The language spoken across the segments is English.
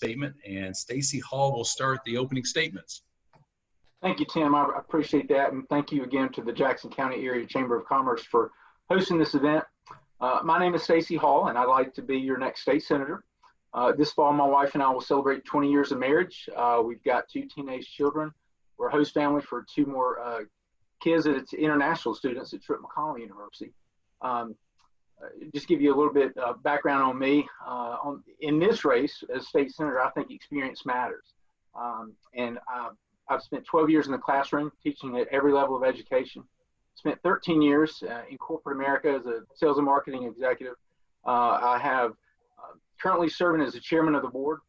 statement, and Stacey Hall will start the opening statements. Thank you, Tim. I appreciate that. And thank you again to the Jackson County Area Chamber of Commerce for hosting this event. My name is Stacey Hall, and I'd like to be your next state senator. This fall, my wife and I will celebrate 20 years of marriage. We've got 2 teenage children. We're a host family for 2 more kids that's international students at Trip McConnell University. Just give you a little bit of background on me. In this race as state senator, I think experience matters. I've spent 12 years in the classroom teaching at every level of education. Spent 13 years in corporate America as a sales and marketing executive. I have currently serving as the chairman of the board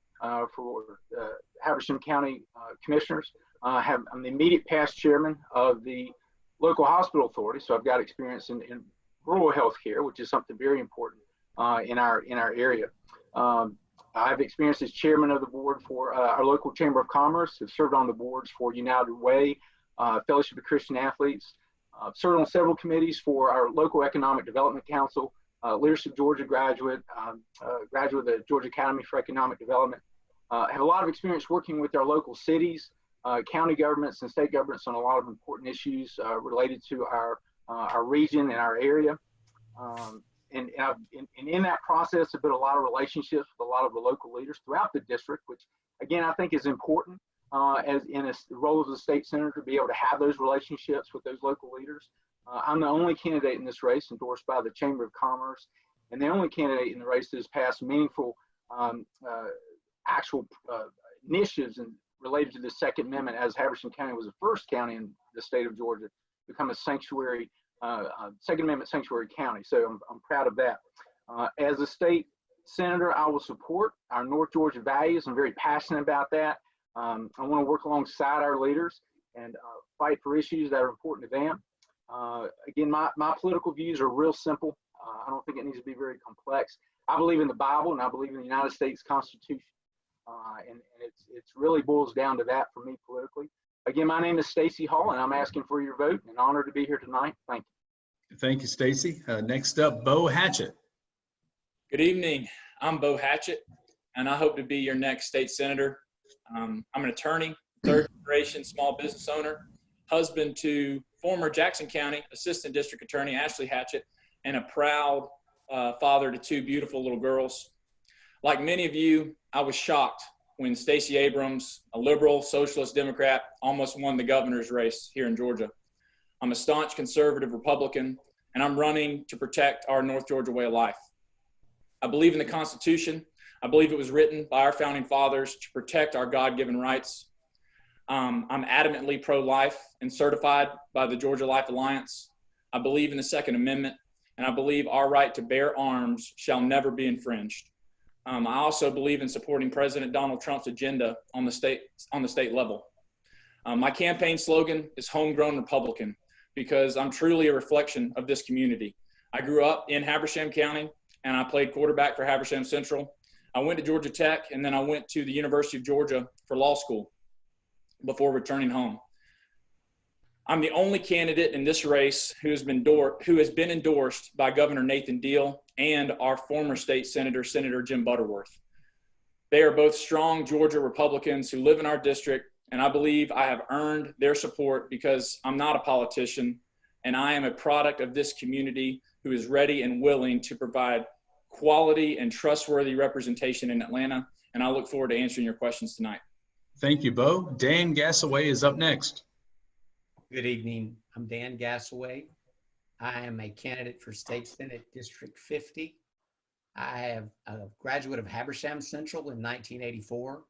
for Habersham County Commissioners. I'm the immediate past chairman of the local hospital authority, so I've got experience in rural health care, which is something very important in our area. I've experienced as chairman of the board for our local Chamber of Commerce. Have served on the boards for United Way, Fellowship of Christian Athletes. Served on several committees for our local Economic Development Council, Leadership Georgia graduate, graduate of the Georgia Academy for Economic Development. Have a lot of experience working with our local cities, county governments, and state governments on a lot of important issues related to our region and our area. And in that process, I've built a lot of relationships with a lot of the local leaders throughout the district, which again, I think is important as in a role as a state senator to be able to have those relationships with those local leaders. I'm the only candidate in this race endorsed by the Chamber of Commerce, and the only candidate in the race that has passed meaningful actual initiatives and related to the Second Amendment, as Habersham County was the first county in the state of Georgia to become a sanctuary, Second Amendment sanctuary county. So I'm proud of that. As a state senator, I will support our North Georgia values. I'm very passionate about that. I want to work alongside our leaders and fight for issues that are important to them. Again, my political views are real simple. I don't think it needs to be very complex. I believe in the Bible, and I believe in the United States Constitution. And it's really boils down to that for me politically. Again, my name is Stacey Hall, and I'm asking for your vote. An honor to be here tonight. Thank you. Thank you, Stacey. Next up, Beau Hatcher. Good evening. I'm Beau Hatcher, and I hope to be your next state senator. I'm an attorney, third generation small business owner, husband to former Jackson County Assistant District Attorney Ashley Hatchett, and a proud father to 2 beautiful little girls. Like many of you, I was shocked when Stacey Abrams, a liberal socialist Democrat, almost won the governor's race here in Georgia. I'm a staunch conservative Republican, and I'm running to protect our North Georgia way of life. I believe in the Constitution. I believe it was written by our founding fathers to protect our God-given rights. I'm adamantly pro-life and certified by the Georgia Life Alliance. I believe in the Second Amendment, and I believe our right to bear arms shall never be infringed. I also believe in supporting President Donald Trump's agenda on the state level. My campaign slogan is Homegrown Republican, because I'm truly a reflection of this community. I grew up in Habersham County, and I played quarterback for Habersham Central. I went to Georgia Tech, and then I went to the University of Georgia for law school before returning home. I'm the only candidate in this race who has been endorsed by Governor Nathan Deal and our former state senator, Senator Jim Butterworth. They are both strong Georgia Republicans who live in our district, and I believe I have earned their support because I'm not a politician, and I am a product of this community who is ready and willing to provide quality and trustworthy representation in Atlanta, and I look forward to answering your questions tonight. Thank you, Beau. Dan Gassaway is up next. Good evening. I'm Dan Gassaway. I am a candidate for State Senate District 50. I am a graduate of Habersham Central in 1984.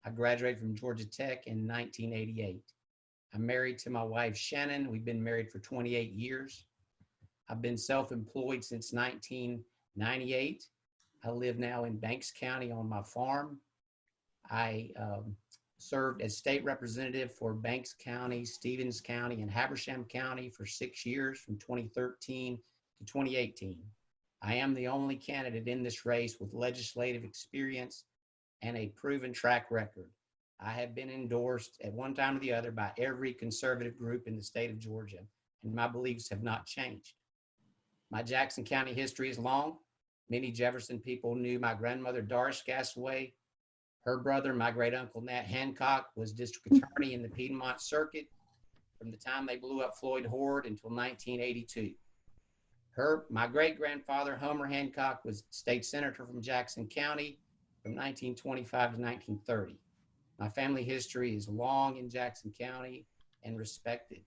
I graduated from Georgia Tech in 1988. I'm married to my wife, Shannon. We've been married for 28 years. I've been self-employed since 1998. I live now in Banks County on my farm. I served as state representative for Banks County, Stevens County, and Habersham County for 6 years from 2013 to 2018. I am the only candidate in this race with legislative experience and a proven track record. I have been endorsed at one time or the other by every conservative group in the state of Georgia, and my beliefs have not changed. My Jackson County history is long. Many Jefferson people knew my grandmother, Doris Gassaway, Her brother, my great uncle Nat Hancock, was district attorney in the Piedmont Circuit from the time they blew up Floyd Horde until 1982. My great grandfather, Homer Hancock, was state senator from Jackson County from 1925 to 1930. My family history is long in Jackson County and respected.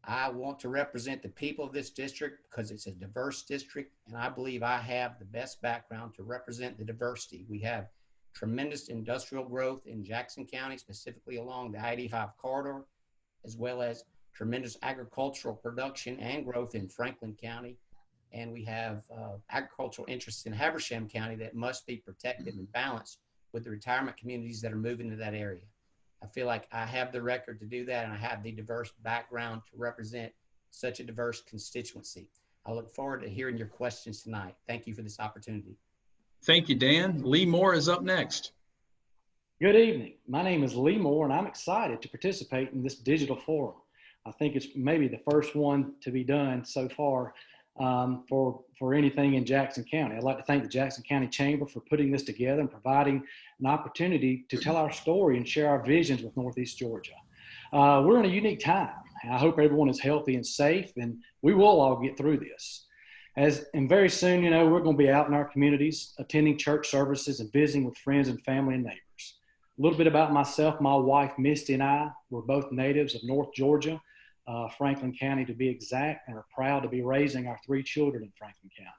I want to represent the people of this district because it's a diverse district, and I believe I have the best background to represent the diversity. We have tremendous industrial growth in Jackson County, specifically along the I-85 corridor, as well as tremendous agricultural production and growth in Franklin County. And we have agricultural interests in Habersham County that must be protected and balanced with the retirement communities that are moving to that area. I feel like I have the record to do that, and I have the diverse background to represent such a diverse constituency. I look forward to hearing your questions tonight. Thank you for this opportunity. Thank you, Dan. Lee Moore is up next. Good evening. My name is Lee Moore, and I'm excited to participate in this digital forum. I think it's maybe the first one to be done so far for anything in Jackson County. I'd like to thank the Jackson County Chamber for putting this together and providing an opportunity to tell our story and share our visions with Northeast Georgia. We're in a unique time. I hope everyone is healthy and safe, and we will all get through this. And very soon, we're going to be out in our communities, attending church services and visiting with friends and family and neighbors. A little bit about myself. My wife, Misty, and I were both natives of North Georgia, Franklin County to be exact, and are proud to be raising our 3 children in Franklin County.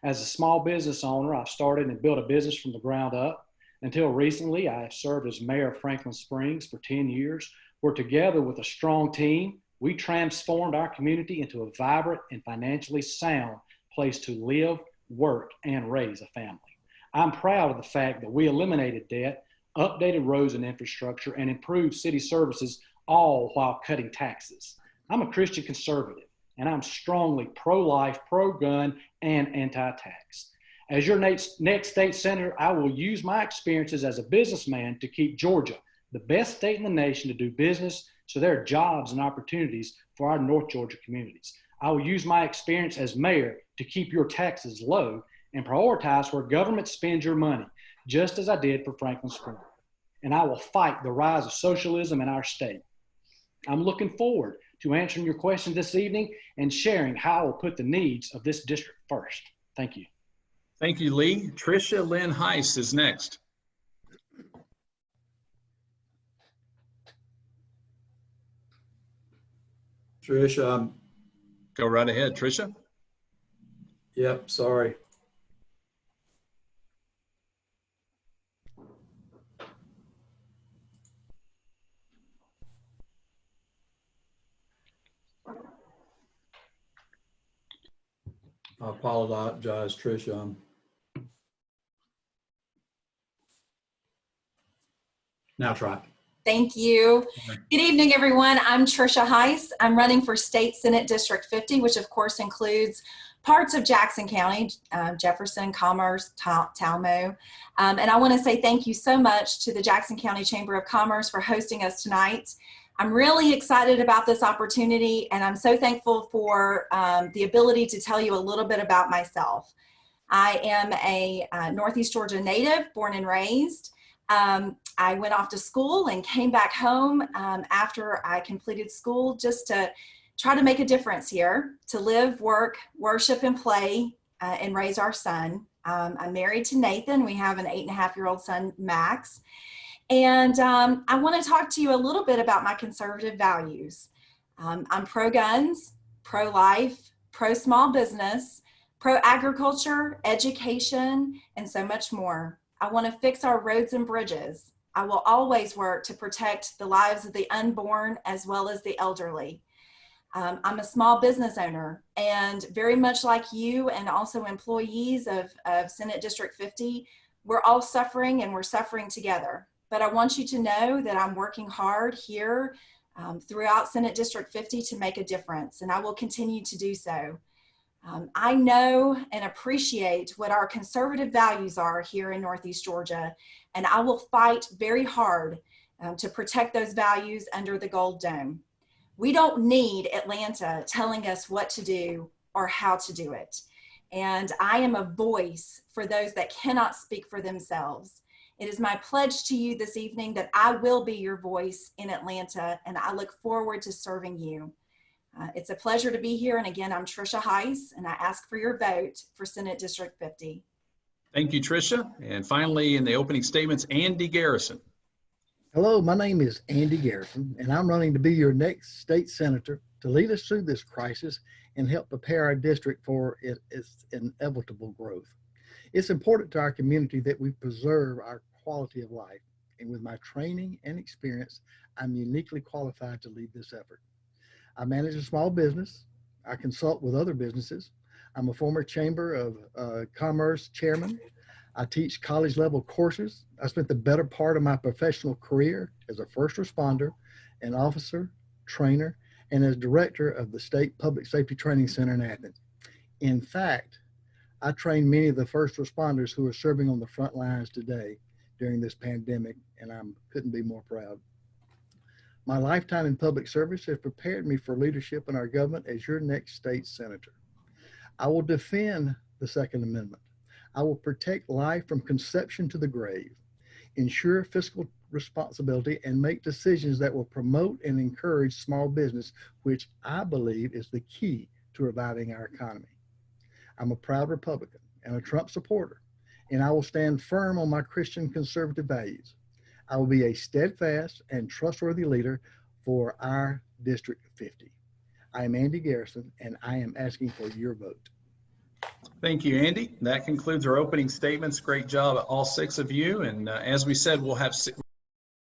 As a small business owner, I've started and built a business from the ground up. Until recently, I have served as mayor of Franklin Springs for 10 years, where together with a strong team, we transformed our community into a vibrant and financially sound place to live, work, and raise a family. I'm proud of the fact that we eliminated debt, updated roads and infrastructure, and improved city services, all while cutting taxes. I'm a Christian conservative, and I'm strongly pro-life, pro-gun, and anti-tax. As your next state senator, I will use my experiences as a businessman to keep Georgia the best state in the nation to do business, so there are jobs and opportunities for our North Georgia communities. I will use my experience as mayor to keep your taxes low and prioritize where government spends your money, just as I did for Franklin Springs. And I will fight the rise of socialism in our state. I'm looking forward to answering your questions this evening and sharing how I will put the needs of this district first. Thank you. Thank you, Lee. Tricia Heist is next. Tricia. Go right ahead, Tricia. Yep, sorry. I apologize, Tricia. Now try. Thank you. Good evening, everyone. I'm Tricia Heist. I'm running for State Senate District 50, which of course includes parts of Jackson County, Jefferson, Commerce, Talmo. And I want to say thank you so much to the Jackson County Chamber of Commerce for hosting us tonight. I'm really excited about this opportunity, and I'm so thankful for the ability to tell you a little bit about myself. I am a Northeast Georgia native, born and raised. I went off to school and came back home after I completed school just to try to make a difference here, to live, work, worship, and play, and raise our son. I'm married to Nathan. We have an 8.5-year-old son, Max. And I want to talk to you a little bit about my conservative values. I'm pro-guns, pro-life, pro-small business, pro-agriculture, education, and so much more. I want to fix our roads and bridges. I will always work to protect the lives of the unborn as well as the elderly. I'm a small business owner, and very much like you and also employees of Senate District 50, we're all suffering, and we're suffering together. But I want you to know that I'm working hard here throughout Senate District 50 to make a difference, and I will continue to do so. I know and appreciate what our conservative values are here in Northeast Georgia, and I will fight very hard to protect those values under the Gold Dome. We don't need Atlanta telling us what to do or how to do it. And I am a voice for those that cannot speak for themselves. It is my pledge to you this evening that I will be your voice in Atlanta, and I look forward to serving you. It's a pleasure to be here. And again, I'm Tricia Heist, and I ask for your vote for Senate District 50. Thank you, Tricia. And finally, in the opening statements, Andy Garrison. Hello, my name is Andy Garrison, and I'm running to be your next state senator to lead us through this crisis and help prepare our district for its inevitable growth. It's important to our community that we preserve our quality of life, and with my training and experience, I'm uniquely qualified to lead this effort. I manage a small business. I consult with other businesses. I'm a former Chamber of Commerce chairman. I teach college level courses. I spent the better part of my professional career as a first responder, an officer, trainer, and as director of the State Public Safety Training Center in Athens. In fact, I trained many of the first responders who are serving on the front lines today during this pandemic, and I couldn't be more proud. My lifetime in public service has prepared me for leadership in our government as your next state senator. I will defend the Second Amendment. I will protect life from conception to the grave, ensure fiscal responsibility, and make decisions that will promote and encourage small business, which I believe is the key to reviving our economy. I'm a proud Republican and a Trump supporter, and I will stand firm on my Christian conservative values. I will be a steadfast and trustworthy leader for our District 50. I am Andy Garrison, and I am asking for your vote. Thank you, Andy. That concludes our opening statements. Great job, all 6 of you. And as we said, we'll have